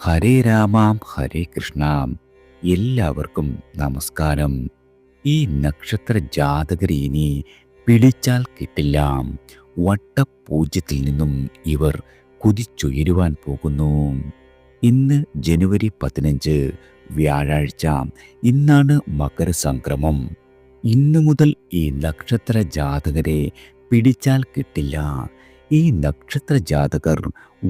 ഹരേ രാമാം ഹരേ കൃഷ്ണാം. എല്ലാവർക്കും നമസ്കാരം. ഈ നക്ഷത്ര ജാതകരെ ഇനി പിടിച്ചാൽ കിട്ടില്ല. വട്ടപൂജ്യത്തിൽ നിന്നും ഇവർ കുതിച്ചുയരുവാൻ പോകുന്നു. ഇന്ന് ജനുവരി 15 വ്യാഴാഴ്ച. ഇന്നാണ് മകരസംക്രമം. ഇന്നു മുതൽ ഈ നക്ഷത്ര ജാതകരെ പിടിച്ചാൽ കിട്ടില്ല. ഈ നക്ഷത്ര ജാതകർ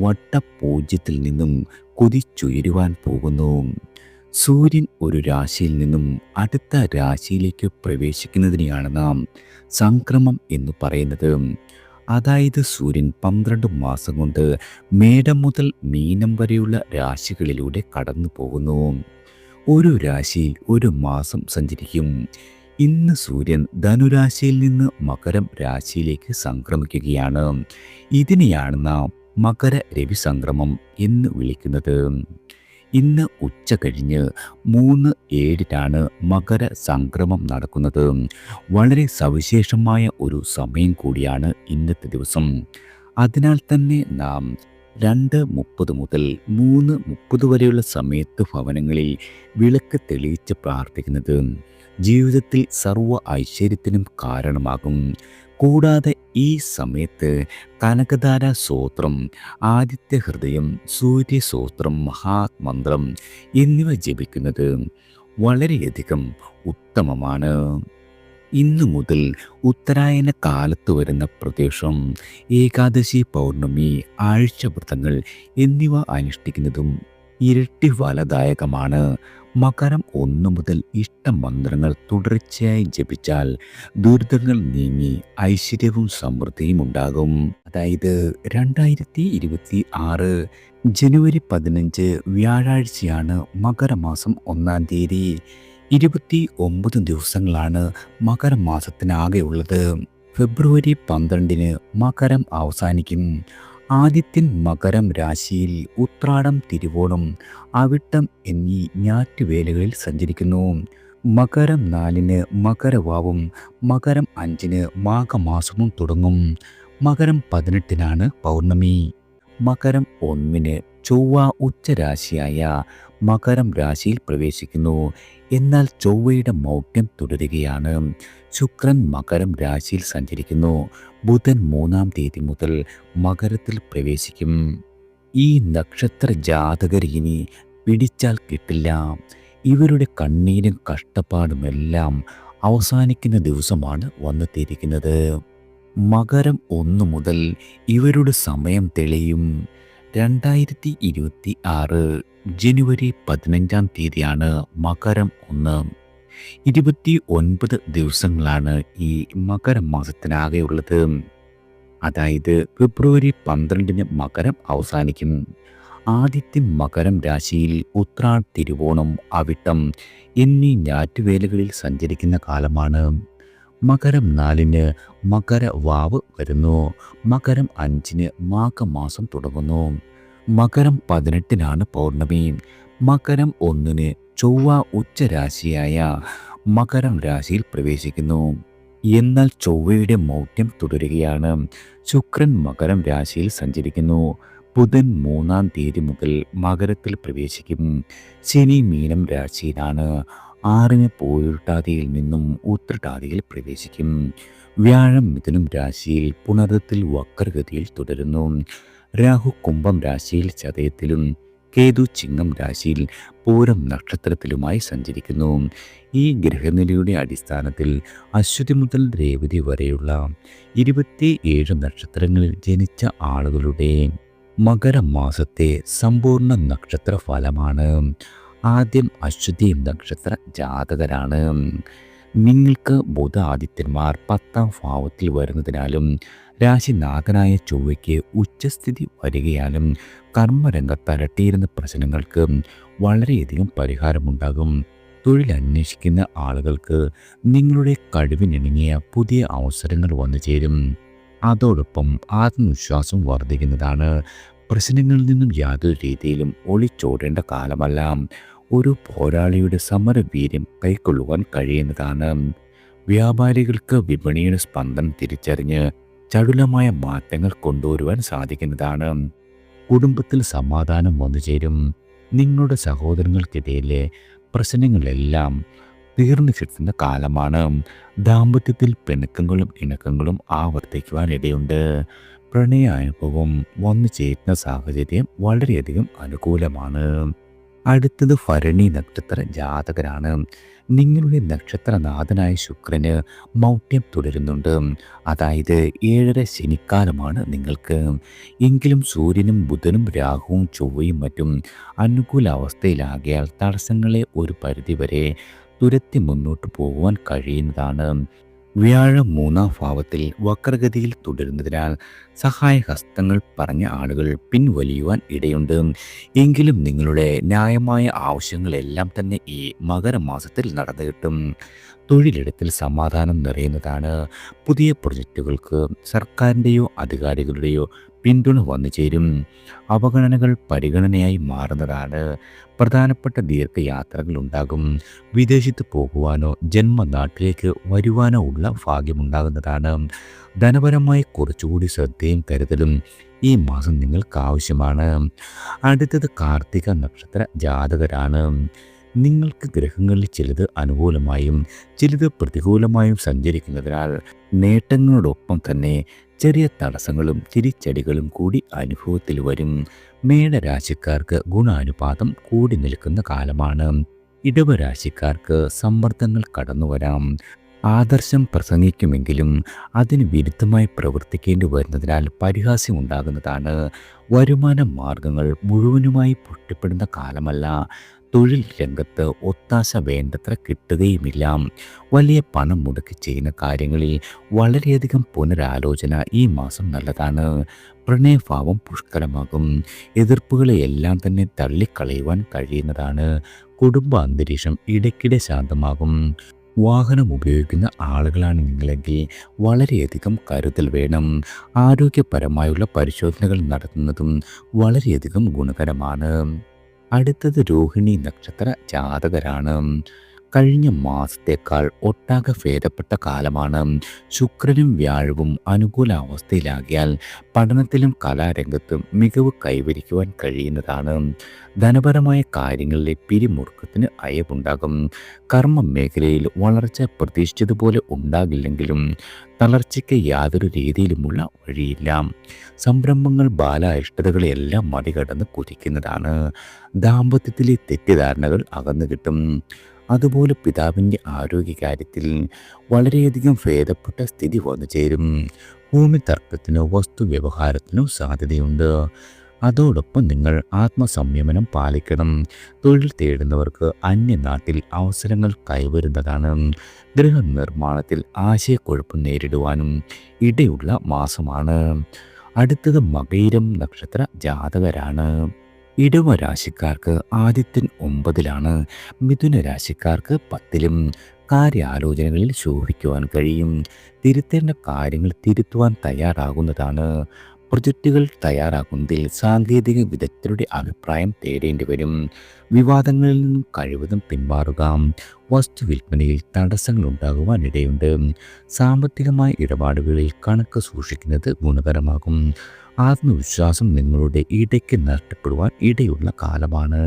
വട്ടപൂജ്യത്തിൽ നിന്നും കുതിച്ചുയരുവാൻ പോകുന്നു. സൂര്യൻ ഒരു രാശിയിൽ നിന്നും അടുത്ത രാശിയിലേക്ക് പ്രവേശിക്കുന്നതിനെയാണ് നാം സംക്രമം എന്ന് പറയുന്നത്. അതായത് സൂര്യൻ 12 മാസം കൊണ്ട് മേടം മുതൽ മീനം വരെയുള്ള രാശികളിലൂടെ കടന്നു പോകുന്നു. ഒരു രാശിയിൽ ഒരു മാസം സഞ്ചരിക്കും. ഇന്ന് സൂര്യൻ ധനുരാശിയിൽ നിന്ന് മകരം രാശിയിലേക്ക് സംക്രമിക്കുകയാണ്. ഇതിനെയാണ് നാം മകര രവി സംക്രമം എന്ന് വിളിക്കുന്നത്. ഇന്ന് ഉച്ച കഴിഞ്ഞ് 3:07 മകര സംക്രമം നടക്കുന്നത്. വളരെ സവിശേഷമായ ഒരു സമയം കൂടിയാണ് ഇന്നത്തെ ദിവസം. അതിനാൽ തന്നെ നാം 2:30 മുതൽ 3:30 വരെയുള്ള സമയത്ത് ഭവനങ്ങളിൽ വിളക്ക് തെളിയിച്ച് പ്രാർത്ഥിക്കുന്നത് ജീവിതത്തിൽ സർവ്വ ഐശ്വര്യത്തിനും കാരണമാകും. കൂടാതെ ഈ സമയത്ത് കനകധാര സ്തോത്രം, ആദിത്യ ഹൃദയം, സൂര്യസ്തോത്രം, മഹാമന്ത്രം എന്നിവ ജപിക്കുന്നത് വളരെയധികം ഉത്തമമാണ്. ഇന്നു മുതൽ ഉത്തരായന കാലത്ത് വരുന്ന പ്രദേശം, ഏകാദശി, പൗർണമി, ആഴ്ചവ്രതങ്ങൾ എന്നിവ അനുഷ്ഠിക്കുന്നതും ഇരട്ടി ഫലദായകമാണ്. മകരം 1 മുതൽ ഇഷ്ടമന്ത്രങ്ങൾ തുടർച്ചയായി ജപിച്ചാൽ ദുരിതങ്ങൾ നീങ്ങി ഐശ്വര്യവും സമൃദ്ധിയും ഉണ്ടാകും. അതായത് 2026 ജനുവരി 15 വ്യാഴാഴ്ചയാണ് മകരമാസം 1-ാം തീയതി. 29 ദിവസങ്ങളാണ് മകരമാസത്തിനാകെ ഉള്ളത്. ഫെബ്രുവരി 12 മകരം അവസാനിക്കും. ആദിത്യൻ മകരം രാശിയിൽ ഉത്രാടം, തിരുവോണം, അവിട്ടം എന്നീ ഞാറ്റുവേലകളിൽ സഞ്ചരിക്കുന്നു. മകരം 4 മകരവാവും, മകരം 5 മാഘമാസവും തുടങ്ങും. മകരം 18 പൗർണമി. മകരം 1 ചൊവ്വ ഉച്ചരാശിയായ മകരം രാശിയിൽ പ്രവേശിക്കുന്നു. എന്നാൽ ചൊവ്വയുടെ മൗഢ്യം തുടരുകയാണ്. ശുക്രൻ മകരം രാശിയിൽ സഞ്ചരിക്കുന്നു. ബുധൻ 3-ാം തീയതി മുതൽ മകരത്തിൽ പ്രവേശിക്കും. ഈ നക്ഷത്ര ജാതകർ ഇനി പിടിച്ചാൽ കിട്ടില്ല. ഇവരുടെ കണ്ണീരും കഷ്ടപ്പാടുമെല്ലാം അവസാനിക്കുന്ന ദിവസമാണ് വന്നെത്തിയിരിക്കുന്നത്. മകരം 1 മുതൽ ഇവരുടെ സമയം തെളിയും. 2026 ജനുവരി 15-ാം തീയതിയാണ് മകരം 1. 29 ദിവസങ്ങളാണ് ഈ മകരമാസത്തിനാകെയുള്ളത്. അതായത് ഫെബ്രുവരി 12 മകരം അവസാനിക്കും. ആദിത്യൻ മകരം രാശിയിൽ ഉത്രാട, തിരുവോണം, അവിട്ടം എന്നീ ഞാറ്റുവേലകളിൽ സഞ്ചരിക്കുന്ന കാലമാണ്. മകരം 4 മകരവാവ് വരുന്നു. മകരം 5 മാഘമാസം തുടങ്ങുന്നു. മകരം 18 പൗർണമി. മകരം 1 ചൊവ്വ ഉച്ചരാശിയായ മകരം രാശിയിൽ പ്രവേശിക്കുന്നു. എന്നാൽ ചൊവ്വയുടെ മൗഢ്യം തുടരുകയാണ്. ശുക്രൻ മകരം രാശിയിൽ സഞ്ചരിക്കുന്നു. ബുധൻ 3-ാം തീയതി മുതൽ മകരത്തിൽ പ്രവേശിക്കും. ശനി മീനം രാശിയിലാണ്. 6 പൂരുട്ടാതിയിൽ നിന്നും ഉത്രട്ടാതിയിൽ പ്രവേശിക്കും. വ്യാഴം മിഥുനം രാശിയിൽ പുണർദത്തിൽ വക്രഗതിയിൽ തുടരുന്നു. രാഹു കുംഭം രാശിയിൽ ചതയത്തിലും കേതു ചിങ്ങം രാശിയിൽ പൂരം നക്ഷത്രത്തിലുമായി സഞ്ചരിക്കുന്നു. ഈ ഗ്രഹനിലയുടെ അടിസ്ഥാനത്തിൽ അശ്വതി മുതൽ രേവതി വരെയുള്ള 27 നക്ഷത്രങ്ങളിൽ ജനിച്ച ആളുകളുടെ മകരമാസത്തെ സമ്പൂർണ്ണ നക്ഷത്ര ഫലമാണ്. ആദ്യം അശ്വതി നക്ഷത്ര ജാതകരാണ്. നിങ്ങൾക്ക് ബുധ ആദിത്യന്മാർ 10-ാം ഭാവത്തിൽ വരുന്നതിനാലും രാശിനാഥനായ ചൊവ്വയ്ക്ക് ഉച്ചസ്ഥിതി വരികയാലും കർമ്മരംഗത്ത് അലട്ടിയിരുന്ന പ്രശ്നങ്ങൾക്ക് വളരെയധികം പരിഹാരമുണ്ടാകും. തൊഴിൽ അന്വേഷിക്കുന്ന ആളുകൾക്ക് നിങ്ങളുടെ കഴിവിനിണങ്ങിയ പുതിയ അവസരങ്ങൾ വന്നു ചേരും. അതോടൊപ്പം ആത്മവിശ്വാസം വർദ്ധിക്കുന്നതാണ്. പ്രശ്നങ്ങളിൽ നിന്നും യാതൊരു രീതിയിലും ഒളിച്ചോടേണ്ട കാലമല്ല. ഒരു പോരാളിയുടെ സമരവീര്യം കൈക്കൊള്ളുവാൻ കഴിയുന്നതാണ്. വ്യാപാരികൾക്ക് വിപണിയുടെ സ്പന്ദനം തിരിച്ചറിഞ്ഞ് ചടുലമായ മാറ്റങ്ങൾ കൊണ്ടുവരുവാൻ സാധിക്കുന്നതാണ്. കുടുംബത്തിൽ സമാധാനം വന്നു ചേരും. നിങ്ങളുടെ സഹോദരങ്ങൾക്കിടയിലെ പ്രശ്നങ്ങളെല്ലാം തീർന്നു കിട്ടുന്ന കാലമാണ്. ദാമ്പത്യത്തിൽ പിണക്കങ്ങളും ഇണക്കങ്ങളും ആവർത്തിക്കുവാൻ ഇടയുണ്ട്. പ്രണയാനുഭവം വന്നു ചേരുന്ന സാഹചര്യം വളരെയധികം അനുകൂലമാണ്. അടുത്തത് ഭരണി നക്ഷത്ര ജാതകരാണ്. നിങ്ങളുടെ നക്ഷത്രനാഥനായ ശുക്രന് മൗഢ്യം തുടരുന്നുണ്ട്. അതായത് 7.5 ശനിക്കാലമാണ് നിങ്ങൾക്ക്. എങ്കിലും സൂര്യനും ബുധനും രാഹുവും ചൊവ്വയും മറ്റും അനുകൂല അവസ്ഥയിലാകിയാൽ തടസ്സങ്ങളെ ഒരു പരിധിവരെ തുരത്തി മുന്നോട്ട് പോകുവാൻ കഴിയുന്നതാണ്. വ്യാഴം 3-ാം ഭാവത്തിൽ വക്രഗതിയിൽ തുടരുന്നതിനാൽ സഹായഹസ്തങ്ങൾ പറഞ്ഞ ആളുകൾ പിൻവലിയുവാൻ ഇടയുണ്ട്. എങ്കിലും നിങ്ങളുടെ ന്യായമായ ആവശ്യങ്ങളെല്ലാം തന്നെ ഈ മകരമാസത്തിൽ നടന്നു കിട്ടും. തൊഴിലിടത്തിൽ സമാധാനം നിറയുന്നതാണ്. പുതിയ പ്രൊജക്റ്റുകൾക്ക് സർക്കാരിൻ്റെയോ അധികാരികളുടെയോ പിന്തുണ വന്നു ചേരും. അവഗണനകൾ പരിഗണനയായി മാറുന്നതാണ്. പ്രധാനപ്പെട്ട ദീർഘയാത്രകൾ ഉണ്ടാകും. വിദേശത്ത് പോകുവാനോ ജന്മനാട്ടിലേക്ക് വരുവാനോ ഉള്ള ഭാഗ്യമുണ്ടാകുന്നതാണ്. ധനപരമായി കുറച്ചുകൂടി ശ്രദ്ധയും കരുതലും ഈ മാസം നിങ്ങൾക്ക് ആവശ്യമാണ്. അടുത്തത് കാർത്തിക നക്ഷത്ര ജാതകരാണ്. നിങ്ങൾക്ക് ഗ്രഹങ്ങളിൽ ചിലത് അനുകൂലമായും ചിലത് പ്രതികൂലമായും സഞ്ചരിക്കുന്നതിനാൽ നേട്ടങ്ങളോടൊപ്പം തന്നെ ചെറിയ തടസ്സങ്ങളും തിരിച്ചടികളും കൂടി അനുഭവത്തിൽ വരും. മേടരാശിക്കാർക്ക് ഗുണാനുപാതം കൂടി നിൽക്കുന്ന കാലമാണ്. ഇടവരാശിക്കാർക്ക് സമ്മർദ്ദങ്ങൾ കടന്നു വരാം. ആദർശം പ്രസംഗിക്കുമെങ്കിലും അതിന് വിരുദ്ധമായി പ്രവർത്തിക്കേണ്ടി വരുന്നതിനാൽ പരിഹാസ്യം ഉണ്ടാകുന്നതാണ്. വരുമാന മാർഗങ്ങൾ മുഴുവനുമായി പൊട്ടിപ്പെടുന്ന കാലമല്ല. തൊഴിൽ രംഗത്ത് ഒത്താശ വേണ്ടത്ര കിട്ടുകയുമില്ല. വലിയ പണം മുടക്കി ചെയ്യുന്ന കാര്യങ്ങളിൽ വളരെയധികം പുനരാലോചന ഈ മാസം നല്ലതാണ്. പ്രണയഭാവം പുഷ്കലമാകും. എതിർപ്പുകളെയെല്ലാം തന്നെ തള്ളിക്കളയുവാൻ കഴിയുന്നതാണ്. കുടുംബ അന്തരീക്ഷം ഇടയ്ക്കിടെ ശാന്തമാകും. വാഹനം ഉപയോഗിക്കുന്ന ആളുകളാണ് നിങ്ങളെങ്കിൽ വളരെയധികം കരുതൽ വേണം. ആരോഗ്യപരമായുള്ള പരിശോധനകൾ നടത്തുന്നതും വളരെയധികം ഗുണകരമാണ്. അടുത്തത് രോഹിണി നക്ഷത്ര ജാതകരാണ്. കഴിഞ്ഞ മാസത്തേക്കാൾ ഒട്ടാകെ ഭേദപ്പെട്ട കാലമാണ്. ശുക്രനും വ്യാഴവും അനുകൂല അവസ്ഥയിലാകിയാൽ പഠനത്തിലും കലാരംഗത്തും മികവ് കൈവരിക്കുവാൻ കഴിയുന്നതാണ്. ധനപരമായ കാര്യങ്ങളിലെ പിരിമുറുക്കത്തിന് അയവുണ്ടാകും. കർമ്മ മേഖലയിൽ വളർച്ച പ്രതീക്ഷിച്ചതുപോലെ ഉണ്ടാകില്ലെങ്കിലും തളർച്ചയ്ക്ക് യാതൊരു രീതിയിലുമുള്ള വഴിയില്ല. സംരംഭങ്ങൾ ബാലായിഷ്ടതകളെയെല്ലാം മറികടന്ന് കുതിക്കുന്നതാണ്. ദാമ്പത്യത്തിലെ തെറ്റിദ്ധാരണകൾ അകന്നു കിട്ടും. അതുപോലെ പിതാവിൻ്റെ ആരോഗ്യകാര്യത്തിൽ വളരെയധികം ഭേദപ്പെട്ട സ്ഥിതി വന്നു ചേരും. ഭൂമി തർക്കത്തിനോ വസ്തു വ്യവഹാരത്തിനോ സാധ്യതയുണ്ട്. അതോടൊപ്പം നിങ്ങൾ ആത്മസംയമനം പാലിക്കണം. തൊഴിൽ തേടുന്നവർക്ക് അന്യനാട്ടിൽ അവസരങ്ങൾ കൈവരുന്നതാണ്. ഗൃഹനിർമ്മാണത്തിൽ ആശയക്കുഴപ്പം നേരിടുവാനും ഇടയുള്ള മാസമാണ്. അടുത്തത് മകയിരം നക്ഷത്ര ജാതകരാണ്. ഇടവ രാശിക്കാർക്ക് ആദിത്യൻ 9-ലാണ്. മിഥുന രാശിക്കാർക്ക് 10-ലും. കാര്യാലോചനകളിൽ ശോഭിക്കുവാൻ കഴിയും. തിരുത്തേണ്ട കാര്യങ്ങൾ തിരുത്തുവാൻ തയ്യാറാകുന്നതാണ്. പ്രൊജക്റ്റുകൾ തയ്യാറാക്കുന്നതിൽ സാങ്കേതിക വിദഗ്ധരുടെ അഭിപ്രായം തേടേണ്ടി വരും. വിവാദങ്ങളിൽ നിന്നും കഴിവതും പിന്മാറുക. വസ്തു വിൽപ്പനയിൽ തടസ്സങ്ങൾ ഉണ്ടാകുവാൻ ഇടയുണ്ട്. സാമ്പത്തികമായ ഇടപാടുകളിൽ കണക്ക് സൂക്ഷിക്കുന്നത് ഗുണകരമാകും. ആത്മവിശ്വാസം നിങ്ങളുടെ ഇടയ്ക്ക് നഷ്ടപ്പെടുവാൻ ഇടയുള്ള കാലമാണ്.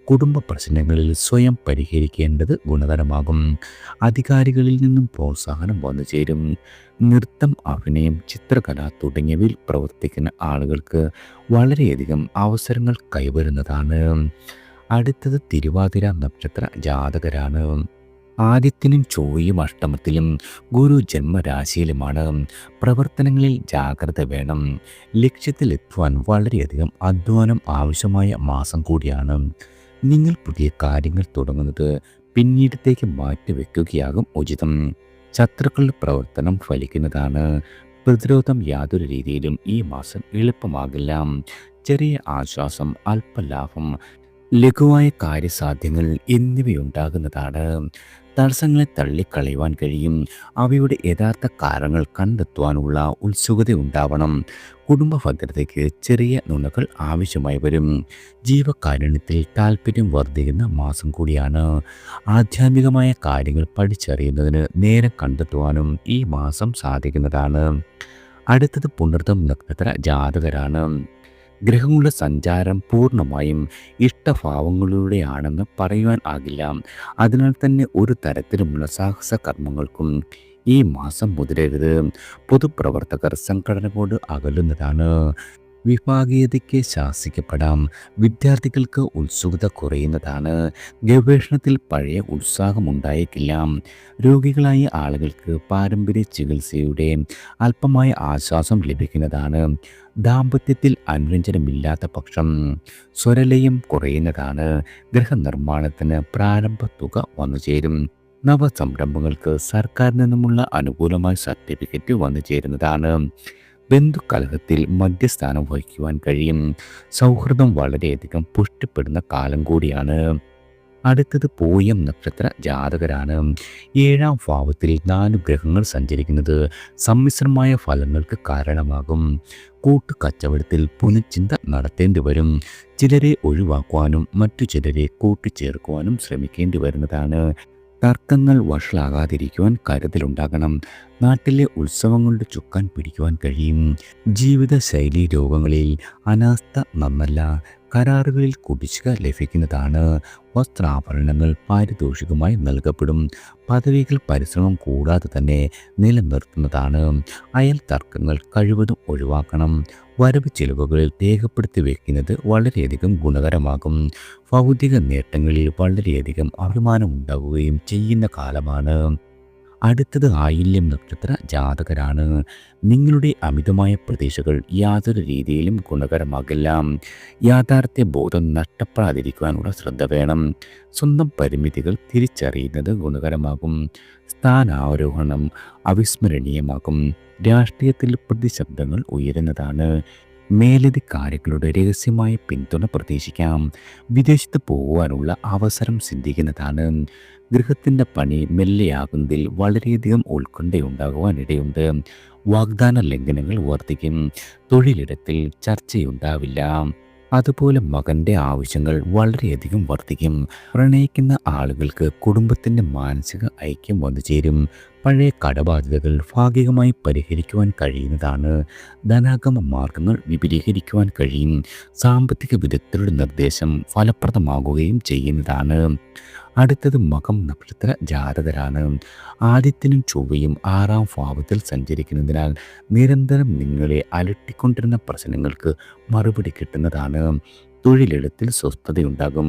കുടുംബ പ്രശ്നങ്ങളിൽ സ്വയം പരിഹരിക്കേണ്ടത് ഗുണകരമാകും. അധികാരികളിൽ നിന്നും പ്രോത്സാഹനം വന്നു ചേരും. നൃത്തം, അഭിനയം, ചിത്രകല തുടങ്ങിയവയിൽ പ്രവർത്തിക്കുന്ന ആളുകൾക്ക് വളരെയധികം അവസരങ്ങൾ കൈവരുന്നതാണ്. അടുത്തത് തിരുവാതിര നക്ഷത്ര ജാതകരാണ്. ആദിത്യനും ചൊവ്വയും അഷ്ടമത്തിലും ഗുരു ജന്മരാശിയിലുമാണ്. പ്രവർത്തനങ്ങളിൽ ജാഗ്രത വേണം. ലക്ഷ്യത്തിലെത്തുവാൻ വളരെയധികം അധ്വാനം ആവശ്യമായ മാസം കൂടിയാണ്. നിങ്ങൾ പുതിയ കാര്യങ്ങൾ തുടങ്ങുന്നത് പിന്നീടത്തേക്ക് മാറ്റിവെക്കുകയാകും ഉചിതം. ശത്രുക്കളുടെ പ്രവർത്തനം ഫലിക്കുന്നതാണ്. പ്രതിരോധം യാതൊരു രീതിയിലും ഈ മാസം എളുപ്പമാകില്ല. ചെറിയ ആശ്വാസം, അല്പലാഭം, ലഘുവായ കാര്യസാധ്യങ്ങൾ എന്നിവയുണ്ടാകുന്നതാണ്. തടസ്സങ്ങളെ തള്ളിക്കളയുവാൻ കഴിയും. അവയുടെ യഥാർത്ഥ കാരണങ്ങൾ കണ്ടെത്തുവാനുള്ള ഉത്സുകത ഉണ്ടാവണം. കുടുംബ ഭദ്രതയ്ക്ക് ചെറിയ നുണകൾ ആവശ്യമായി വരും. ജീവകാരുണ്യത്തിൽ താല്പര്യം വർദ്ധിക്കുന്ന മാസം കൂടിയാണ്. ആധ്യാത്മികമായ കാര്യങ്ങൾ പഠിച്ചറിയുന്നതിന് നേരം കണ്ടെത്തുവാനും ഈ മാസം സാധിക്കുന്നതാണ്. അടുത്തത് പുണർതം നക്ഷത്ര ജാതകരാണ്. ഗ്രഹങ്ങളുടെ സഞ്ചാരം പൂർണ്ണമായും ഇഷ്ടഭാവങ്ങളിലൂടെയാണെന്ന് പറയുവാൻ ആകില്ല. അതിനാൽ തന്നെ ഒരു തരത്തിലുമുള്ള സാഹസ കർമ്മങ്ങൾക്കും ഈ മാസം മുതിരരുത്. പൊതുപ്രവർത്തകർ സംഘടനകളോട് അകലുന്നതാണ്. വിഭാഗീയതയ്ക്ക് ശാസിക്കപ്പെടാം. വിദ്യാർത്ഥികൾക്ക് ഉത്സുകത കുറയുന്നതാണ്. ഗവേഷണത്തിൽ പഴയ ഉത്സാഹമുണ്ടായേക്കില്ല. രോഗികളായ ആളുകൾക്ക് പാരമ്പര്യ ചികിത്സയുടെ അല്പമായ ആശ്വാസം ലഭിക്കുന്നതാണ്. ദാമ്പത്യത്തിൽ അനുരഞ്ജനമില്ലാത്ത പക്ഷം സ്വരലയം കുറയുന്നതാണ്. ഗൃഹനിർമ്മാണത്തിന് പ്രാരംഭ തുക വന്നുചേരും. നവസംരംഭങ്ങൾക്ക് സർക്കാരിൽ നിന്നുമുള്ള അനുകൂലമായ സർട്ടിഫിക്കറ്റ് വന്നു ചേരുന്നതാണ്. ബന്ധുക്കലഹത്തിൽ മധ്യസ്ഥാനം വഹിക്കുവാൻ കഴിയും. സൗഹൃദം വളരെയധികം പുഷ്ടിപ്പെടുന്ന കാലം കൂടിയാണ്. അടുത്തത് പൂയം നക്ഷത്ര ജാതകരാണ്. 7ാം ഭാവത്തിൽ 4 ഗ്രഹങ്ങൾ സഞ്ചരിക്കുന്നത് സമ്മിശ്രമായ ഫലങ്ങൾക്ക് കാരണമാകും. കൂട്ടുകച്ചവടത്തിൽ പുനഃചിന്ത നടത്തേണ്ടി വരും. ചിലരെ ഒഴിവാക്കുവാനും മറ്റു ചിലരെ കൂട്ടിച്ചേർക്കുവാനും ശ്രമിക്കേണ്ടി വരുന്നതാണ്. തർക്കങ്ങൾ വഷളാകാതിരിക്കുവാൻ കരുതലുണ്ടാകണം. നാട്ടിലെ ഉത്സവങ്ങളുടെ ചുക്കാൻ പിടിക്കുവാൻ കഴിയും. ജീവിതശൈലി രോഗങ്ങളിൽ അനാസ്ഥ നന്നല്ല. കരാറുകളിൽ കുടിശ്ശിക ലഭിക്കുന്നതാണ്. വസ്ത്രാഭരണങ്ങൾ പാരിതോഷികമായി നൽകപ്പെടും. പദവികൾ പരിശ്രമം കൂടാതെ തന്നെ നിലനിർത്തുന്നതാണ്. അയൽ തർക്കങ്ങൾ കഴിവതും ഒഴിവാക്കണം. വരവ് ചിലവുകളിൽ രേഖപ്പെടുത്തി വയ്ക്കുന്നത് വളരെയധികം ഗുണകരമാകും. ഭൗതിക നേട്ടങ്ങളിൽ വളരെയധികം അഭിമാനമുണ്ടാവുകയും ചെയ്യുന്ന കാലമാണ്. അടുത്തത് ആയില്യം നക്ഷത്ര ജാതകരാണ്. നിങ്ങളുടെ അമിതമായ പ്രതീക്ഷകൾ യാതൊരു രീതിയിലും ഗുണകരമാകില്ല. യാഥാർത്ഥ്യ ബോധം നഷ്ടപ്പെടാതിരിക്കുവാനുള്ള ശ്രദ്ധ വേണം. സ്വന്തം പരിമിതികൾ തിരിച്ചറിയുന്നത് ഗുണകരമാകും. സ്ഥാനാരോഹണം അവിസ്മരണീയമാകും. രാഷ്ട്രീയത്തിൽ പ്രതിശബ്ദങ്ങൾ ഉയരുന്നതാണ്. മേലധികാരികളുടെ രഹസ്യമായ പിന്തുണ പ്രതീക്ഷിക്കാം. വിദേശത്ത് പോകുവാനുള്ള അവസരം സിദ്ധിക്കുന്നതാണ്. ഗൃഹത്തിൻ്റെ പണി മെല്ലെയാകുന്നതിൽ വളരെയധികം ഉത്കണ്ഠയുണ്ടാകുവാനിടയുണ്ട്. വാഗ്ദാന ലംഘനങ്ങൾ വർദ്ധിക്കും. തൊഴിലിടത്തിൽ ചർച്ചയുണ്ടാവില്ല. അതുപോലെ മകൻ്റെ ആവശ്യങ്ങൾ വളരെയധികം വർദ്ധിക്കും. പ്രണയിക്കുന്ന ആളുകൾക്ക് കുടുംബത്തിൻ്റെ മാനസിക ഐക്യം വന്നു ചേരും. പഴയ കടബാധ്യതകൾ ഭാഗികമായി പരിഹരിക്കുവാൻ കഴിയുന്നതാണ്. ധനാഗമ മാർഗങ്ങൾ വിപുലീകരിക്കുവാൻ കഴിയും. സാമ്പത്തിക വിദഗ്ധരുടെ നിർദ്ദേശം ഫലപ്രദമാകുകയും ചെയ്യുന്നതാണ്. അടുത്തത് മകം നക്ഷത്ര ജാതകരാണ്. ആദിത്യനും ചൊവ്വയും 6ാം ഭാവത്തിൽ സഞ്ചരിക്കുന്നതിനാൽ നിരന്തരം നിങ്ങളെ അലട്ടിക്കൊണ്ടിരുന്ന പ്രശ്നങ്ങൾക്ക് മറുപടി കിട്ടുന്നതാണ്. തൊഴിലിടത്തിൽ സ്വസ്ഥതയുണ്ടാകും.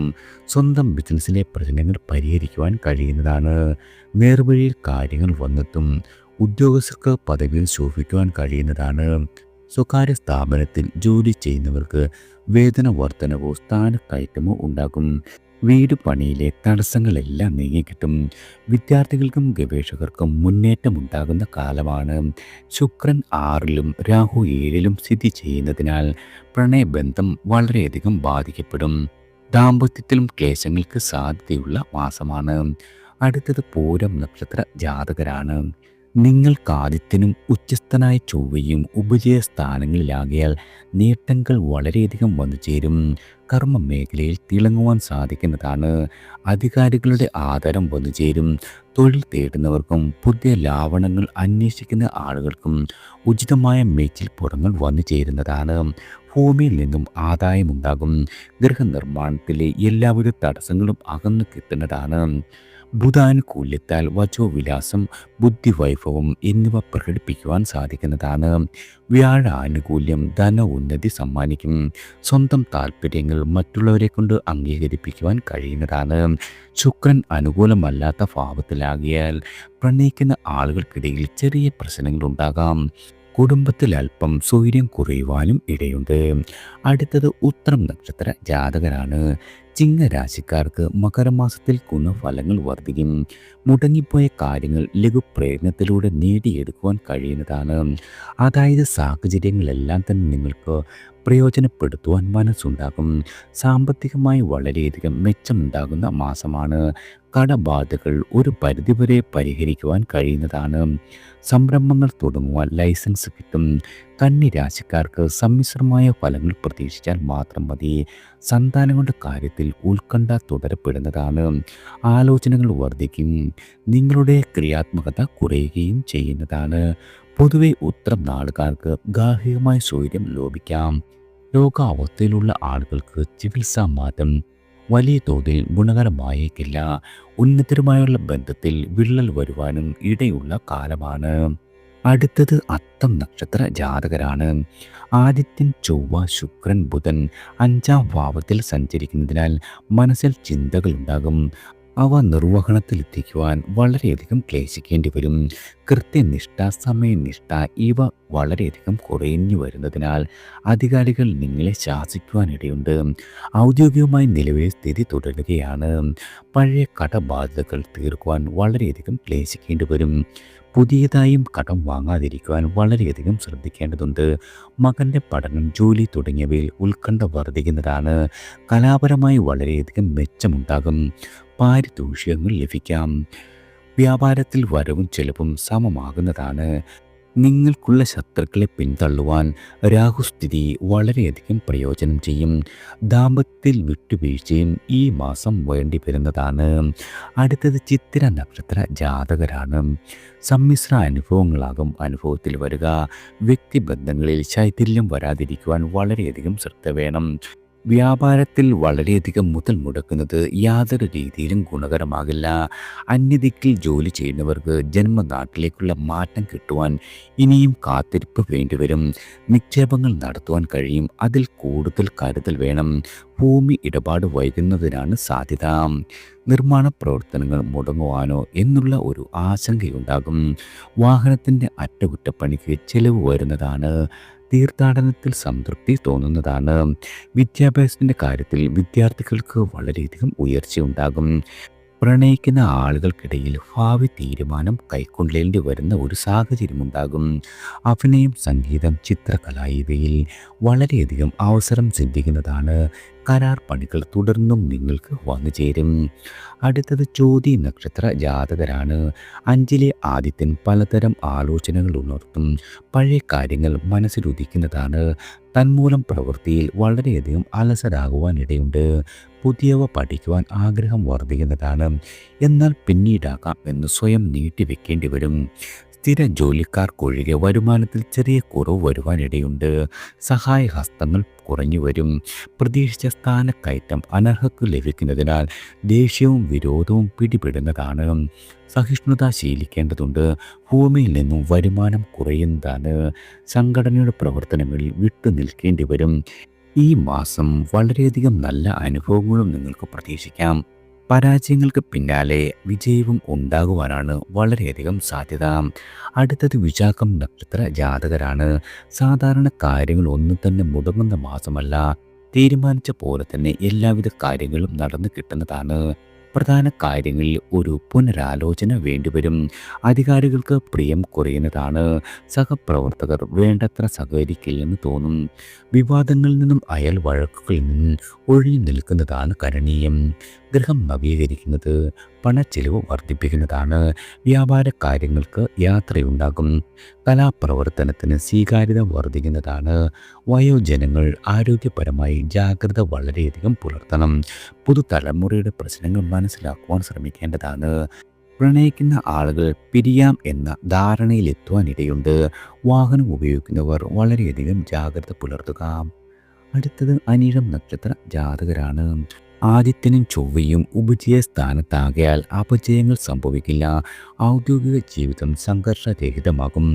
സ്വന്തം ബിസിനസ്സിലെ പ്രശ്നങ്ങൾ പരിഹരിക്കുവാൻ കഴിയുന്നതാണ്. നേർവഴിയിൽ കാര്യങ്ങൾ വന്നെത്തും. ഉദ്യോഗസ്ഥർക്ക് പദവിയിൽ ശോഭിക്കുവാൻ കഴിയുന്നതാണ്. സ്വകാര്യ സ്ഥാപനത്തിൽ ജോലി ചെയ്യുന്നവർക്ക് വേതന വർധനവോ സ്ഥാനക്കയറ്റമോ ഉണ്ടാകും. വീട് പണിയിലെ തടസ്സങ്ങളെല്ലാം നീങ്ങിക്കിട്ടും. വിദ്യാർത്ഥികൾക്കും ഗവേഷകർക്കും മുന്നേറ്റമുണ്ടാകുന്ന കാലമാണ്. ശുക്രൻ 6ലും രാഹു 7ലും സ്ഥിതി ചെയ്യുന്നതിനാൽ പ്രണയബന്ധം വളരെയധികം ബാധിക്കപ്പെടും. ദാമ്പത്യത്തിലും ക്ലേശങ്ങൾക്ക് സാധ്യതയുള്ള മാസമാണ്. അടുത്തത് പൂരം നക്ഷത്ര ജാതകരാണ്. നിങ്ങൾക്ക് ആദിത്യനും ഉച്ചസ്ഥനായ ചൊവ്വയും ഉപജയസ്ഥാനങ്ങളിലാകിയാൽ നേട്ടങ്ങൾ വളരെയധികം വന്നു ചേരും. കർമ്മ മേഖലയിൽ തിളങ്ങുവാൻ സാധിക്കുന്നതാണ്. അധികാരികളുടെ ആദരം വന്നു ചേരും. തൊഴിൽ തേടുന്നവർക്കും പുതിയ ലാവണങ്ങൾ അന്വേഷിക്കുന്ന ആളുകൾക്കും ഉചിതമായ മേച്ചിൽപ്പുറങ്ങൾ വന്നു ചേരുന്നതാണ്. ഭൂമിയിൽ നിന്നും ആദായമുണ്ടാകും. ഗൃഹനിർമ്മാണത്തിലെ എല്ലാവിധ തടസ്സങ്ങളും അകന്നു കിട്ടുന്നതാണ്. ബുധാനുകൂല്യത്താൽ വചോവിലാസം ബുദ്ധിവൈഭവം എന്നിവ പ്രകടിപ്പിക്കുവാൻ സാധിക്കുന്നതാണ്. വ്യാഴ ആനുകൂല്യം ധന ഉന്നതി സമ്മാനിക്കും. സ്വന്തം താല്പര്യങ്ങൾ മറ്റുള്ളവരെ കൊണ്ട് അംഗീകരിപ്പിക്കുവാൻ കഴിയുന്നതാണ്. ശുക്രൻ അനുകൂലമല്ലാത്ത ഭാവത്തിലാകിയാൽ പ്രണയിക്കുന്ന ആളുകൾക്കിടയിൽ ചെറിയ പ്രശ്നങ്ങളുണ്ടാകാം. കുടുംബത്തിൽ അല്പം സ്വൈര്യം കുറയുവാനും ഇടയുണ്ട്. അടുത്തത് ഉത്രം നക്ഷത്ര ജാതകരാണ്. ചിങ്ങരാശിക്കാർക്ക് മകരമാസത്തിൽ ഗുണഫലങ്ങൾ വർദ്ധിക്കും. മുടങ്ങിപ്പോയ കാര്യങ്ങൾ ലഘുപ്രയത്നത്തിലൂടെ നേടിയെടുക്കുവാൻ കഴിയുന്നതാണ്. അതായത് സാഹചര്യങ്ങളെല്ലാം തന്നെ നിങ്ങൾക്ക് പ്രയോജനപ്പെടുത്തുവാൻ മനസ്സുണ്ടാകും. സാമ്പത്തികമായി വളരെയധികം മെച്ചമുണ്ടാകുന്ന മാസമാണ്. കടബാധകൾ ഒരു പരിധിവരെ പരിഹരിക്കുവാൻ കഴിയുന്നതാണ്. സംരംഭങ്ങൾ തുടങ്ങുവാൻ ലൈസൻസ് കിട്ടും. കന്നി രാശിക്കാർക്ക് സമ്മിശ്രമായ ഫലങ്ങൾ പ്രതീക്ഷിച്ചാൽ മാത്രം മതി. സന്താനങ്ങളുടെ കാര്യത്തിൽ ഉത്കണ്ഠ തുടരപ്പെടുന്നതാണ്. ആലോചനകൾ വർദ്ധിക്കും. നിങ്ങളുടെ ക്രിയാത്മകത കുറയുകയും ചെയ്യുന്നതാണ്. പൊതുവെ ഉത്തരം നാളുകാർക്ക് ഗാർഹികമായ സ്വൈര്യം ലോപിക്കാം. രോഗാവസ്ഥയിലുള്ള ആളുകൾക്ക് ചികിത്സാ മാറ്റം വലിയ തോതിൽ ഗുണകരമായേക്കില്ല. ഉന്നതരുമായുള്ള ബന്ധത്തിൽ വിള്ളൽ വരുവാനും ഇടയുള്ള കാലമാണ്. അടുത്തത് അത്തം നക്ഷത്ര ജാതകരാണ്. ആദിത്യൻ, ചൊവ്വ, ശുക്രൻ, ബുധൻ അഞ്ചാം ഭാവത്തിൽ സഞ്ചരിക്കുന്നതിനാൽ മനസ്സിൽ ചിന്തകൾ ഉണ്ടാകും. അവ നിർവഹണത്തിലെത്തിക്കുവാൻ വളരെയധികം ക്ലേശിക്കേണ്ടി വരും. കൃത്യനിഷ്ഠ, സമയനിഷ്ഠ ഇവ വളരെയധികം കുറഞ്ഞു വരുന്നതിനാൽ അധികാരികൾ നിങ്ങളെ ശാസിക്കുവാനിടയുണ്ട്. ഔദ്യോഗികമായി നിലവിലെ സ്ഥിതി തുടരുകയാണ്. പഴയ കടബാധ്യതകൾ തീർക്കുവാൻ വളരെയധികം ക്ലേശിക്കേണ്ടി വരും. പുതിയതായും കടം വാങ്ങാതിരിക്കുവാൻ വളരെയധികം ശ്രദ്ധിക്കേണ്ടതുണ്ട്. മകൻ്റെ പഠനം, ജോലി തുടങ്ങിയവയിൽ ഉത്കണ്ഠ വർദ്ധിക്കുന്നതാണ്. കലാപരമായി വളരെയധികം മെച്ചമുണ്ടാകും. പാരിതോഷികങ്ങൾ ലഭിക്കാം. വ്യാപാരത്തിൽ വരവും ചെലവും സമമാകുന്നതാണ്. നിങ്ങൾക്കുള്ള ശത്രുക്കളെ പിന്തള്ളുവാൻ രാഹുസ്ഥിതി വളരെയധികം പ്രയോജനം ചെയ്യും. ദാമ്പത്യത്തിൽ വിട്ടുവീഴ്ചയും ഈ മാസം വേണ്ടി വരുന്നതാണ്. അടുത്തത് ചിത്തിര നക്ഷത്ര ജാതകരാണ്. സമ്മിശ്ര അനുഭവങ്ങളാകും അനുഭവത്തിൽ വരിക. വ്യക്തിബന്ധങ്ങളിൽ ശൈഥില്യം വരാതിരിക്കുവാൻ വളരെയധികം ശ്രദ്ധ വേണം. വ്യാപാരത്തിൽ വളരെയധികം മുതൽ മുടക്കുന്നത് യാതൊരു രീതിയിലും ഗുണകരമാകില്ല. അന്യദിക്കിൽ ജോലി ചെയ്യുന്നവർക്ക് ജന്മനാട്ടിലേക്കുള്ള മാറ്റം കിട്ടുവാൻ ഇനിയും കാത്തിരിപ്പ് വേണ്ടിവരും. നിക്ഷേപങ്ങൾ നടത്തുവാൻ കഴിയും. അതിൽ കൂടുതൽ കരുതൽ വേണം. ഭൂമി ഇടപാട് വൈകുന്നതിനാണ് സാധ്യത. നിർമ്മാണ പ്രവർത്തനങ്ങൾ മുടങ്ങുവാനോ എന്നുള്ള ഒരു ആശങ്കയുണ്ടാകും. വാഹനത്തിൻ്റെ അറ്റകുറ്റപ്പണിക്ക് ചെലവ് വരുന്നതാണ്. തീർത്ഥാടനത്തിൽ സംതൃപ്തി തോന്നുന്നതാണ്. വിദ്യാഭ്യാസത്തിൻ്റെ കാര്യത്തിൽ വിദ്യാർത്ഥികൾക്ക് വളരെയധികം ഉയർച്ചയുണ്ടാകും. പ്രണയിക്കുന്ന ആളുകൾക്കിടയിൽ ഭാവി തീരുമാനം കൈക്കൊള്ളേണ്ടി വരുന്ന ഒരു സാഹചര്യമുണ്ടാകും. അഭിനയം, സംഗീതം, ചിത്രകല ഇവയിൽ വളരെയധികം അവസരം സിദ്ധിക്കുന്നതാണ്. കരാർ പണികൾ തുടർന്നും നിങ്ങൾക്ക് വന്നു ചേരും. അടുത്തത് ചോതി നക്ഷത്ര ജാതകരാണ്. അഞ്ചിലെ ആദിത്യൻ പലതരം ആലോചനകൾ ഉണർത്തും. പഴയ കാര്യങ്ങൾ മനസ്സിലുദിക്കുന്നതാണ്. തന്മൂലം പ്രവൃത്തിയിൽ വളരെയധികം അലസരാകുവാനിടയുണ്ട്. പുതിയവ പഠിക്കുവാൻ ആഗ്രഹം വർദ്ധിക്കുന്നതാണ്. എന്നാൽ പിന്നീടാകാം എന്ന് സ്വയം നീട്ടിവെക്കേണ്ടി വരും. സ്ഥിര ജോലിക്കാർക്കൊഴികെ വരുമാനത്തിൽ ചെറിയ കുറവ് വരുവാനിടയുണ്ട്. സഹായഹസ്തങ്ങൾ കുറഞ്ഞു വരും. പ്രതീക്ഷിച്ച സ്ഥാനക്കയറ്റം അനർഹർക്ക് ലഭിക്കുന്നതിനാൽ ദേഷ്യവും വിരോധവും പിടിപെടുന്നതാണ്. സഹിഷ്ണുത ശീലിക്കേണ്ടതുണ്ട്. ഭൂമിയിൽ നിന്നും വരുമാനം കുറയുന്നതാണ്. സംഘടനയുടെ പ്രവർത്തനങ്ങളിൽ വിട്ടുനിൽക്കേണ്ടി വരും. ഈ മാസം വളരെയധികം നല്ല അനുഭവങ്ങളും നിങ്ങൾക്ക് പ്രതീക്ഷിക്കാം. പരാജയങ്ങൾക്ക് പിന്നാലെ വിജയവും ഉണ്ടാകുവാനാണ് വളരെയധികം സാധ്യത. അടുത്തത് വിശാഖം നക്ഷത്ര ജാതകരാണ്. സാധാരണ കാര്യങ്ങൾ ഒന്നും തന്നെ മുടങ്ങുന്ന മാസമല്ല. തീരുമാനിച്ച പോലെ തന്നെ എല്ലാവിധ കാര്യങ്ങളും നടന്നു കിട്ടുന്നതാണ്. പ്രധാന കാര്യങ്ങളിൽ ഒരു പുനരാലോചന വേണ്ടിവരും. അധികാരികൾക്ക് പ്രിയം കുറയുന്നതാണ്. സഹപ്രവർത്തകർ വേണ്ടത്ര സഹകരിക്കില്ലെന്ന് തോന്നും. വിവാദങ്ങളിൽ നിന്നും അയൽ വഴക്കുകളിൽ നിന്നും ഒഴിഞ്ഞു നിൽക്കുന്നതാണ് കരണീയം. ഗൃഹം നവീകരിക്കുന്നത് പണച്ചെലവ് വർദ്ധിപ്പിക്കുന്നതാണ്. വ്യാപാര കാര്യങ്ങൾക്ക് യാത്രയുണ്ടാകും. കലാപ്രവർത്തനത്തിന് സ്വീകാര്യത വർദ്ധിക്കുന്നതാണ്. വയോജനങ്ങൾ ആരോഗ്യപരമായി ജാഗ്രത വളരെയധികം പുലർത്തണം. പുതുതലമുറയുടെ പ്രശ്നങ്ങൾ മനസ്സിലാക്കുവാൻ ശ്രമിക്കേണ്ടതാണ്. പ്രണയിക്കുന്ന ആളുകൾ പിരിയാം എന്ന ധാരണയിലെത്തുവാനിടയുണ്ട്. വാഹനം ഉപയോഗിക്കുന്നവർ വളരെയധികം ജാഗ്രത പുലർത്തുക. അടുത്തത് അനിഴം നക്ഷത്ര ജാതകരാണ്. ആദിത്യനും ചൊവ്വയും ഉപജയ സ്ഥാനത്താകയാൽ അപജയങ്ങൾ സംഭവിക്കില്ല. ഔദ്യോഗിക ജീവിതം സംഘർഷരഹിതമാകും.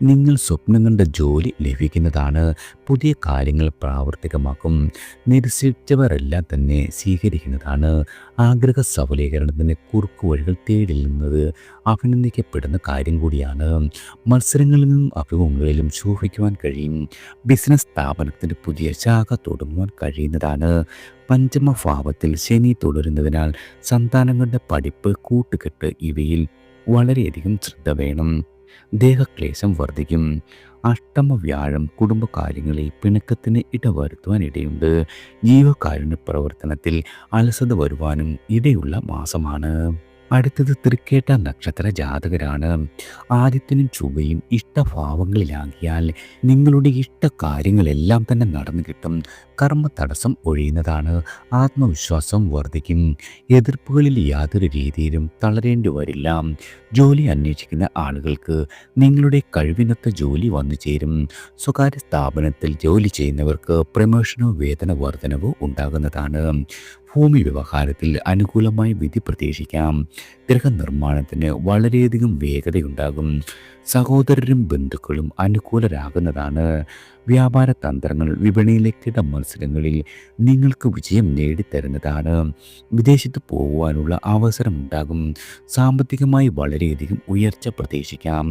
നിങ്ങൾ സ്വപ്നം കണ്ട ജോലി ലഭിക്കുന്നതാണ്. പുതിയ കാര്യങ്ങൾ പ്രാവർത്തികമാക്കും. നിരസിച്ചവരെല്ലാം തന്നെ സ്വീകരിക്കുന്നതാണ്. ആഗ്രഹ സഫലീകരണത്തിന് കുറുക്കുവഴികൾ തേടില്ലുന്നത് അഭിനന്ദിക്കപ്പെടുന്ന കാര്യം കൂടിയാണ്. മത്സരങ്ങളിൽ നിന്നും അഭിമുഖങ്ങളിലും ശോഭിക്കുവാൻ കഴിയും. ബിസിനസ് സ്ഥാപനത്തിന് പുതിയ ശാഖ തുടങ്ങുവാൻ കഴിയുന്നതാണ്. പഞ്ചമഭാവത്തിൽ ശനി തുടരുന്നതിനാൽ സന്താനങ്ങളുടെ പഠിപ്പ്, കൂട്ടുകെട്ട് ഇവയിൽ വളരെയധികം ശ്രദ്ധ വേണം. ദേഹക്ലേശം വർദ്ധിക്കും. അഷ്ടമ വ്യാഴം കുടുംബകാര്യങ്ങളിൽ പിണക്കത്തിന് ഇടവരുത്തുവാനിടയുണ്ട്. ജീവകാരുണ്യ പ്രവർത്തനത്തിൽ അലസത വരുവാനും ഇടയുള്ള മാസമാണ്. അടുത്തത് തൃക്കേട്ട നക്ഷത്ര ജാതകരാണ്. ആദിത്യനും ചൊവ്വയും ഇഷ്ടഭാവങ്ങളിലാകിയാൽ നിങ്ങളുടെ ഇഷ്ടകാര്യങ്ങളെല്ലാം തന്നെ നടന്നു കിട്ടും. കർമ്മ തടസ്സം ഒഴിയുന്നതാണ്. ആത്മവിശ്വാസം വർദ്ധിക്കും. എതിർപ്പുകളിൽ യാതൊരു രീതിയിലും തളരേണ്ടി വരില്ല. ജോലി അന്വേഷിക്കുന്ന ആളുകൾക്ക് നിങ്ങളുടെ കഴിവിനൊത്ത ജോലി വന്നു ചേരും. സ്വകാര്യ സ്ഥാപനത്തിൽ ജോലി ചെയ്യുന്നവർക്ക് പ്രമോഷനോ വേതന വർധനവോ ഉണ്ടാകുന്നതാണ്. ഭൂമി വ്യവഹാരത്തിൽ അനുകൂലമായ വിധി പ്രതീക്ഷിക്കാം. ഗൃഹനിർമ്മാണത്തിന് വളരെയധികം വേഗതയുണ്ടാകും. സഹോദരരും ബന്ധുക്കളും അനുകൂലരാകുന്നതാണ്. വ്യാപാര തന്ത്രങ്ങൾ വിപണിയിലേക്കുള്ള മത്സരങ്ങളിൽ നിങ്ങൾക്ക് വിജയം നേടിത്തരുന്നതാണ്. വിദേശത്ത് പോകുവാനുള്ള അവസരമുണ്ടാകും. സാമ്പത്തികമായി വളരെയധികം ഉയർച്ച പ്രതീക്ഷിക്കാം.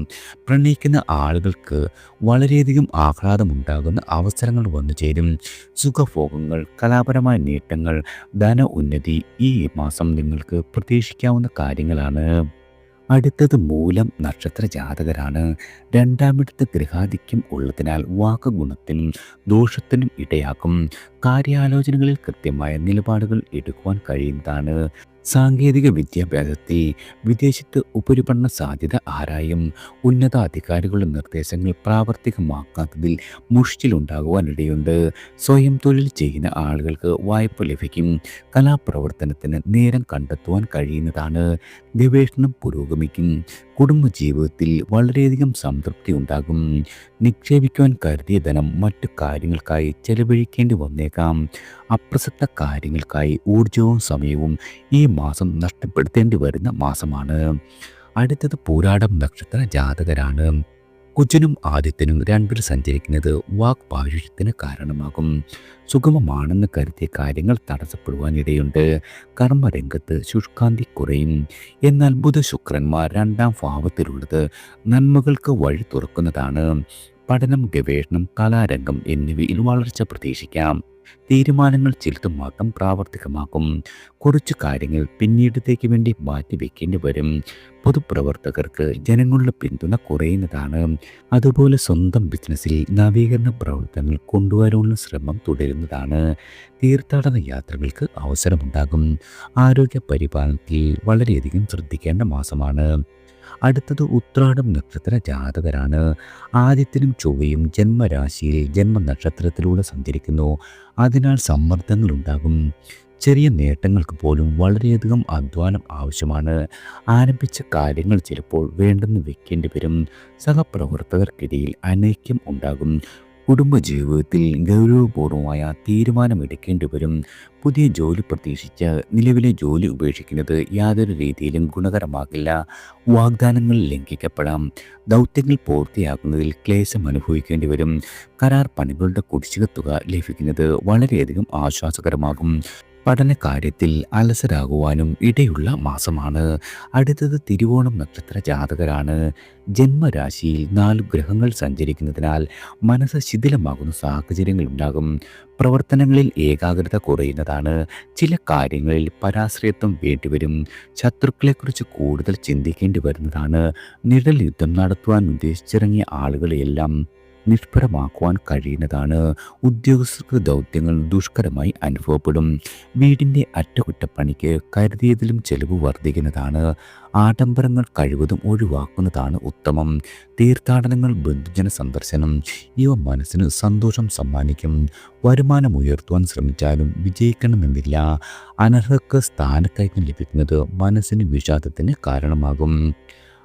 പ്രണയിക്കുന്ന ആളുകൾക്ക് വളരെയധികം ആഹ്ലാദമുണ്ടാകുന്ന അവസരങ്ങൾ വന്നു ചേരും. സുഖഭോഗങ്ങൾ, കലാപരമായ നേട്ടങ്ങൾ, ധന ഉന്നതി ഈ മാസം നിങ്ങൾക്ക് പ്രതീക്ഷിക്കാവുന്ന കാര്യങ്ങളാണ്. അടുത്തത് മൂലം നക്ഷത്ര ജാതകരാണ്. രണ്ടാമിടത്ത് ഗൃഹാധിക്യം ഉള്ളതിനാൽ വാക്കുഗുണത്തിനും ദോഷത്തിനും ഇടയാക്കും. കാര്യാലോചനകളിൽ കൃത്യമായ നിലപാടുകൾ എടുക്കുവാൻ കഴിയുന്നതാണ്. സാങ്കേതിക വിദ്യാഭ്യാസത്തിൽ വിദേശത്ത് ഉപരിപഠന സാധ്യത ആരായും. ഉന്നതാധികാരികളുടെ നിർദ്ദേശങ്ങൾ പ്രാവർത്തികമാക്കാത്തതിൽ മുഷിച്ചിലുണ്ടാകുവാനിടയുണ്ട്. സ്വയം തൊഴിൽ ചെയ്യുന്ന ആളുകൾക്ക് വായ്പ ലഭിക്കും. കലാപ്രവർത്തനത്തിന് നേരം കണ്ടെത്തുവാൻ കഴിയുന്നതാണ്. ഗവേഷണം പുരോഗമിക്കും. കുടുംബജീവിതത്തിൽ വളരെയധികം സംതൃപ്തി ഉണ്ടാകും. നിക്ഷേപിക്കുവാൻ കരുതിയ ധനം മറ്റു കാര്യങ്ങൾക്കായി ചെലവഴിക്കേണ്ടി വന്നേക്കാം. അപ്രസക്ത കാര്യങ്ങൾക്കായി ഊർജവും സമയവും ഈ മാസം നഷ്ടപ്പെടുത്തേണ്ടി വരുന്ന മാസമാണ്. അടുത്തത് പൂരാടം നക്ഷത്ര ജാതകരാണ്. കുജനും ആദിത്യനും രണ്ടിൽ സഞ്ചരിക്കുന്നത് വാക്പാരുഷ്യത്തിന് കാരണമാകും. സുഗമമാണെന്ന് കരുതിയ കാര്യങ്ങൾ തടസ്സപ്പെടുവാനിടയുണ്ട്. കർമ്മരംഗത്ത് ശുഷ്കാന്തി കുറയും. എന്നാൽ ബുധ ശുക്രന്മാർ രണ്ടാം ഭാവത്തിലുള്ളത് നന്മകൾക്ക് വഴി തുറക്കുന്നതാണ്. പഠനം, ഗവേഷണം, കലാരംഗം എന്നിവയിൽ വളർച്ച പ്രതീക്ഷിക്കാം. തീരുമാനങ്ങൾ ചിലത് മാത്രം പ്രാവർത്തികമാക്കും. കുറച്ചു കാര്യങ്ങൾ പിന്നീടത്തേക്ക് വേണ്ടി മാറ്റിവെക്കേണ്ടി വരും. പൊതുപ്രവർത്തകർക്ക് ജനങ്ങളുടെ പിന്തുണ കുറയുന്നതാണ്. അതുപോലെ സ്വന്തം ബിസിനസ്സിൽ നവീകരണ പ്രവർത്തനങ്ങൾ കൊണ്ടുവരാനുള്ള ശ്രമം തുടരുന്നതാണ്. തീർത്ഥാടന യാത്രകൾക്ക് അവസരമുണ്ടാകും. ആരോഗ്യ പരിപാലനത്തിൽ വളരെയധികം ശ്രദ്ധിക്കേണ്ട മാസമാണ്. അടുത്തത് ഉത്രാടം നക്ഷത്ര ജാതകരാണ്. ആദിത്യനും ചൊവ്വയും ജന്മരാശിയിൽ ജന്മനക്ഷത്രത്തിലൂടെ സഞ്ചരിക്കുന്നു. അതിനാൽ സമ്മർദ്ദങ്ങൾ ഉണ്ടാകും. ചെറിയ നേട്ടങ്ങൾക്ക് പോലും വളരെയധികം അധ്വാനം ആവശ്യമാണ്. ആരംഭിച്ച കാര്യങ്ങൾ ചിലപ്പോൾ വേണ്ടെന്ന് വെക്കേണ്ടി വരും. സഹപ്രവർത്തകർക്കിടയിൽ അനൈക്യം ഉണ്ടാകും. കുടുംബജീവിതത്തിൽ ഗൗരവപൂർവമായ തീരുമാനമെടുക്കേണ്ടി വരും. പുതിയ ജോലി പ്രതീക്ഷിച്ച് നിലവിലെ ജോലി ഉപേക്ഷിക്കുന്നത് യാതൊരു രീതിയിലും ഗുണകരമാകില്ല. വാഗ്ദാനങ്ങൾ ലംഘിക്കപ്പെടാം. ദൗത്യങ്ങൾ പൂർത്തിയാക്കുന്നതിൽ ക്ലേശം അനുഭവിക്കേണ്ടി വരും. കരാർ പണികളുടെ കുടിശ്ശിക തുക ലഭിക്കുന്നത് വളരെയധികം ആശ്വാസകരമാകും. പഠനകാര്യത്തിൽ അലസരാകുവാനും ഇടയുള്ള മാസമാണ്. അടുത്തത് തിരുവോണം നക്ഷത്ര ജാതകരാണ്. ജന്മരാശിയിൽ 4 ഗ്രഹങ്ങൾ സഞ്ചരിക്കുന്നതിനാൽ മനസ്സ് ശിഥിലമാകുന്ന സാഹചര്യങ്ങൾ ഉണ്ടാകും. പ്രവർത്തനങ്ങളിൽ ഏകാഗ്രത കുറയുന്നതാണ്. ചില കാര്യങ്ങളിൽ പരാശ്രയത്വം വേണ്ടിവരും. ശത്രുക്കളെക്കുറിച്ച് കൂടുതൽ ചിന്തിക്കേണ്ടി വരുന്നതാണ്. നിഴൽ യുദ്ധം നടത്തുവാൻ ഉദ്ദേശിച്ചിറങ്ങിയ ആളുകളെയെല്ലാം നിഷ്ഫലമാക്കുവാൻ കഴിയുന്നതാണ്. ഉദ്യോഗസ്ഥർക്ക് ദൗത്യങ്ങൾ ദുഷ്കരമായി അനുഭവപ്പെടും. വീടിൻ്റെ അറ്റകുറ്റപ്പണിക്ക് കരുതിയതിലും ചെലവ് വർദ്ധിക്കുന്നതാണ്. ആഡംബരങ്ങൾ കഴിവതും ഒഴിവാക്കുന്നതാണ് ഉത്തമം. തീർത്ഥാടനങ്ങൾ, ബന്ധുജന സന്ദർശനം ഇവ മനസ്സിന് സന്തോഷം സമ്മാനിക്കും. വരുമാനം ഉയർത്തുവാൻ ശ്രമിച്ചാലും വിജയിക്കണമെന്നില്ല. അനർഹർക്ക് സ്ഥാനക്കയറ്റം ലഭിക്കുന്നത് മനസ്സിന് വിഷാദത്തിന് കാരണമാകും.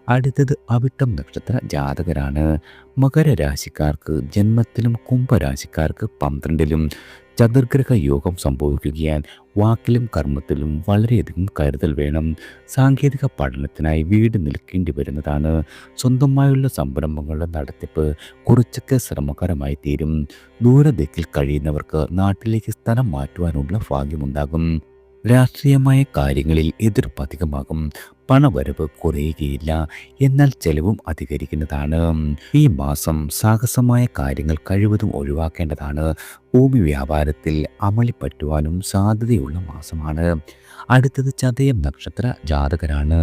അടുത്തത് അവിട്ടം നക്ഷത്ര ജാതകരാണ്. മകരരാശിക്കാർക്ക് ജന്മത്തിലും കുംഭരാശിക്കാർക്ക് 12ലും ചതുർഗ്രഹ യോഗം സംഭവിക്കുകയാൽ വാക്കിലും കർമ്മത്തിലും വളരെയധികം കരുതൽ വേണം. സാങ്കേതിക പഠനത്തിനായി വീട് നിൽക്കേണ്ടി വരുന്നതാണ്. സ്വന്തമായുള്ള സംരംഭങ്ങളുടെ നടത്തിപ്പ് കുറച്ചൊക്കെ ശ്രമകരമായി തീരും. ദൂരദിക്കിൽ കഴിയുന്നവർക്ക് നാട്ടിലേക്ക് സ്ഥലം മാറ്റുവാനുള്ള ഭാഗ്യമുണ്ടാകും. രാഷ്ട്രീയമായ കാര്യങ്ങളിൽ എതിർപ്പ് അധികമാകും. പണവരവ് കുറയുകയില്ല. എന്നാൽ ചെലവും അധികരിക്കുന്നതാണ്. ഈ മാസം സാഹസമായ കാര്യങ്ങൾ കഴിവതും ഒഴിവാക്കേണ്ടതാണ്. ഭൂമി വ്യാപാരത്തിൽ അമളി പറ്റുവാനും സാധ്യതയുള്ള മാസമാണ്. അടുത്തത് ചതയം നക്ഷത്ര ജാതകരാണ്.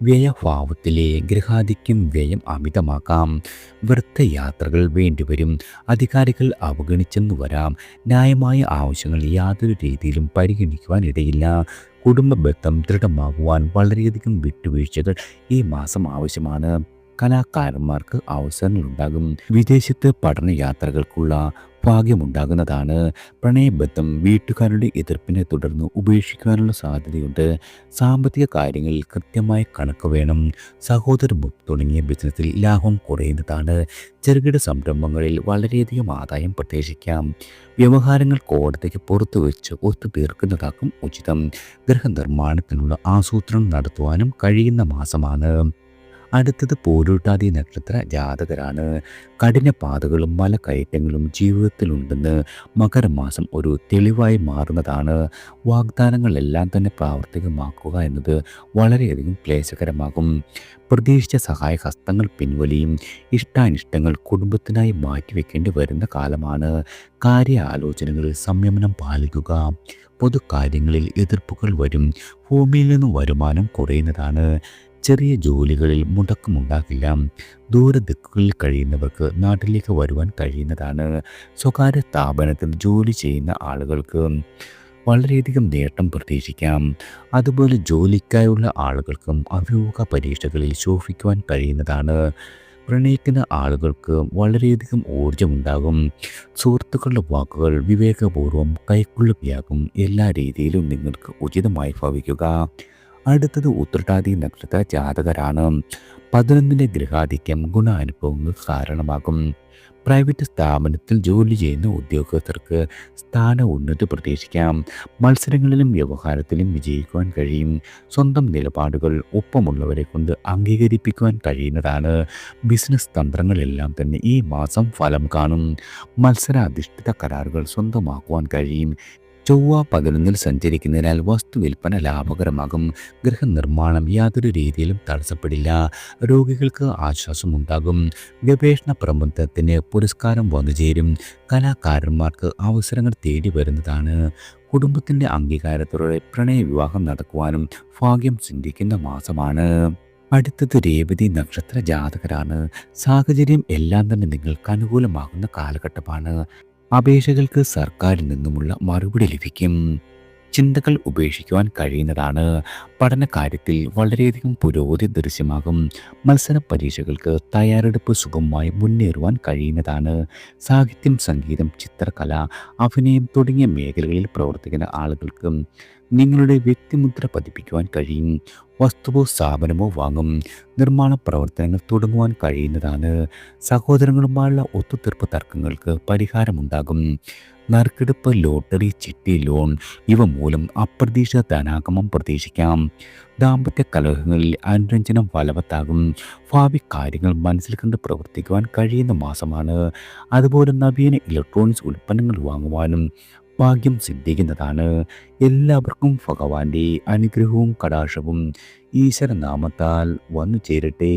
വ്യയഭാവത്തിലെ ഗ്രഹാധിക്യം വ്യയം അമിതമാക്കാം. വൃദ്ധയാത്രകൾ വേണ്ടിവരും. അധികാരികൾ അവഗണിച്ചെന്നു വരാം. ന്യായമായ ആവശ്യങ്ങൾ യാതൊരു രീതിയിലും പരിഗണിക്കുവാൻ ഇടയില്ല. കുടുംബ ബന്ധം ദൃഢമാകുവാൻ വളരെയധികം വിട്ടുവീഴ്ചകൾ ഈ മാസം ആവശ്യമാണ്. കലാകാരന്മാർക്ക് അവസരങ്ങളുണ്ടാകും. വിദേശത്ത് പഠനയാത്രകൾക്കുള്ള ഭാഗ്യമുണ്ടാകുന്നതാണ്. പ്രണയബന്ധം വീട്ടുകാരുടെ എതിർപ്പിനെ തുടർന്ന് ഉപേക്ഷിക്കാനുള്ള സാധ്യതയുണ്ട്. സാമ്പത്തിക കാര്യങ്ങളിൽ കൃത്യമായ കണക്ക് വേണം. സഹോദരൻ തുടങ്ങിയ ബിസിനസ്സിൽ ലാഭം കുറയുന്നതാണ്. ചെറുകിട സംരംഭങ്ങളിൽ വളരെയധികം ആദായം പ്രതീക്ഷിക്കാം. വ്യവഹാരങ്ങൾ കോടതിക്ക് പുറത്തു വെച്ച് ഒത്തുതീർക്കുന്നതാക്കും ഉചിതം. ഗൃഹനിർമ്മാണത്തിനുള്ള ആസൂത്രണം നടത്തുവാനും കഴിയുന്ന മാസമാണ്. അടുത്തത് പൂരുരുട്ടാതി നക്ഷത്ര ജാതകരാണ്. കഠിന പാതകളും മലകയറ്റങ്ങളും ജീവിതത്തിലുണ്ടെന്ന് മകരമാസം ഒരു തെളിവായി മാറുന്നതാണ്. വാഗ്ദാനങ്ങളെല്ലാം തന്നെ പ്രാവർത്തികമാക്കുക എന്നത് വളരെയധികം ക്ലേശകരമാകും. പ്രതീക്ഷിച്ച സഹായ ഹസ്തങ്ങൾ പിൻവലിയും. ഇഷ്ടാനിഷ്ടങ്ങൾ കുടുംബത്തിനായി മാറ്റിവെക്കേണ്ടി വരുന്ന കാലമാണ്. കാര്യാലോചനകളിൽ സംയമനം പാലിക്കുക. പൊതുകാര്യങ്ങളിൽ എതിർപ്പുകൾ വരും. ഭൂമിയിൽ നിന്ന് വരുമാനം കുറയുന്നതാണ്. ചെറിയ ജോലികളിൽ മുടക്കമുണ്ടാകില്ല. ദൂരദിക്കുകളിൽ കഴിയുന്നവർക്ക് നാട്ടിലേക്ക് വരുവാൻ കഴിയുന്നതാണ്. സ്വകാര്യ സ്ഥാപനത്തിൽ ജോലി ചെയ്യുന്ന ആളുകൾക്ക് വളരെയധികം നേട്ടം പ്രതീക്ഷിക്കാം. അതുപോലെ ജോലിക്കായുള്ള ആളുകൾക്കും അഭിമുഖ പരീക്ഷകളിൽ ശോഭിക്കുവാൻ കഴിയുന്നതാണ്. പ്രണയിക്കുന്ന ആളുകൾക്ക് വളരെയധികം ഊർജമുണ്ടാകും. സുഹൃത്തുക്കളുടെ വാക്കുകൾ വിവേകപൂർവ്വം കൈക്കൊള്ളുകയാകും. എല്ലാ രീതിയിലും നിങ്ങൾക്ക് ഉചിതമായി ഭവിക്കുക. അടുത്തത് ഉത്രട്ടാതി നക്ഷത്ര ജാതകരാണ്. 11 ഗ്രഹാധിക്യം ഗുണാനുഭവങ്ങൾക്ക് കാരണമാകും. പ്രൈവറ്റ് സ്ഥാപനത്തിൽ ജോലി ചെയ്യുന്ന ഉദ്യോഗസ്ഥർക്ക് സ്ഥാന ഉന്നതി പ്രതീക്ഷിക്കാം. മത്സരങ്ങളിലും വ്യവഹാരത്തിലും വിജയിക്കുവാൻ കഴിയും. സ്വന്തം നിലപാടുകൾ ഒപ്പമുള്ളവരെ കൊണ്ട് അംഗീകരിപ്പിക്കുവാൻ കഴിയുന്നതാണ്. ബിസിനസ് തന്ത്രങ്ങളെല്ലാം തന്നെ ഈ മാസം ഫലം കാണും. മത്സരാധിഷ്ഠിത കരാറുകൾ സ്വന്തമാക്കുവാൻ കഴിയും. ചൊവ്വ 11 സഞ്ചരിക്കുന്നതിനാൽ വസ്തു വിൽപ്പന ലാഭകരമാകും. ഗൃഹനിർമ്മാണം യാതൊരു രീതിയിലും തടസ്സപ്പെടില്ല. രോഗികൾക്ക് ആശ്വാസമുണ്ടാകും. ഗവേഷണ പ്രബന്ധത്തിന് പുരസ്കാരം വന്നുചേരും. കലാകാരന്മാർക്ക് അവസരങ്ങൾ തേടി വരുന്നതാണ്. കുടുംബത്തിൻ്റെ അംഗീകാരത്തോടെ പ്രണയവിവാഹം നടക്കുവാനും ഭാഗ്യം സിദ്ധിക്കുന്ന മാസമാണ്. അടുത്തത് രേവതി നക്ഷത്ര ജാതകരാണ്. സാഹചര്യം എല്ലാം തന്നെ നിങ്ങൾക്ക് അനുകൂലമാകുന്ന കാലഘട്ടമാണ്. അപേക്ഷകൾക്ക് സർക്കാരിൽ നിന്നുമുള്ള മറുപടി ലഭിക്കും. ചിന്തകൾ ഉപേക്ഷിക്കുവാൻ കഴിയുന്നതാണ്. പഠനകാര്യത്തിൽ വളരെയധികം പുരോഗതി ദൃശ്യമാകും. മത്സര പരീക്ഷകൾക്ക് തയ്യാറെടുപ്പ് സുഗമമായി മുന്നേറുവാൻ കഴിയുന്നതാണ്. സാഹിത്യം, സംഗീതം, ചിത്രകല, അഭിനയം തുടങ്ങിയ മേഖലകളിൽ പ്രവർത്തിക്കുന്ന ആളുകൾക്ക് നിങ്ങളുടെ വ്യക്തിമുദ്ര പതിപ്പിക്കുവാൻ കഴിയും. വസ്തുവോ സ്ഥാപനമോ വാങ്ങും. നിർമ്മാണ പ്രവർത്തനങ്ങൾ തുടങ്ങുവാൻ കഴിയുന്നതാണ്. സഹോദരങ്ങളുമായുള്ള ഒത്തുതീർപ്പ് തർക്കങ്ങൾക്ക് പരിഹാരമുണ്ടാകും. നറുക്കെടുപ്പ്, ലോട്ടറി, ചിട്ടി, ലോൺ ഇവ മൂലം അപ്രതീക്ഷിത ധനാഗമം പ്രതീക്ഷിക്കാം. ദാമ്പത്യ കലഹങ്ങളിൽ അനുരഞ്ജനം ഫലവത്താകും. ഭാവി കാര്യങ്ങൾ മനസ്സിൽ കണ്ട് പ്രവർത്തിക്കുവാൻ കഴിയുന്ന മാസമാണ്. അതുപോലെ നവീന ഇലക്ട്രോണിക്സ് ഉൽപ്പന്നങ്ങൾ വാങ്ങുവാനും ഭാഗ്യം സിദ്ധിക്കുന്നതാണ്. എല്ലാവർക്കും ഭഗവാന്റെ അനുഗ്രഹവും കടാക്ഷവും ഈശ്വരനാമത്താൽ വന്നു ചേരട്ടെ.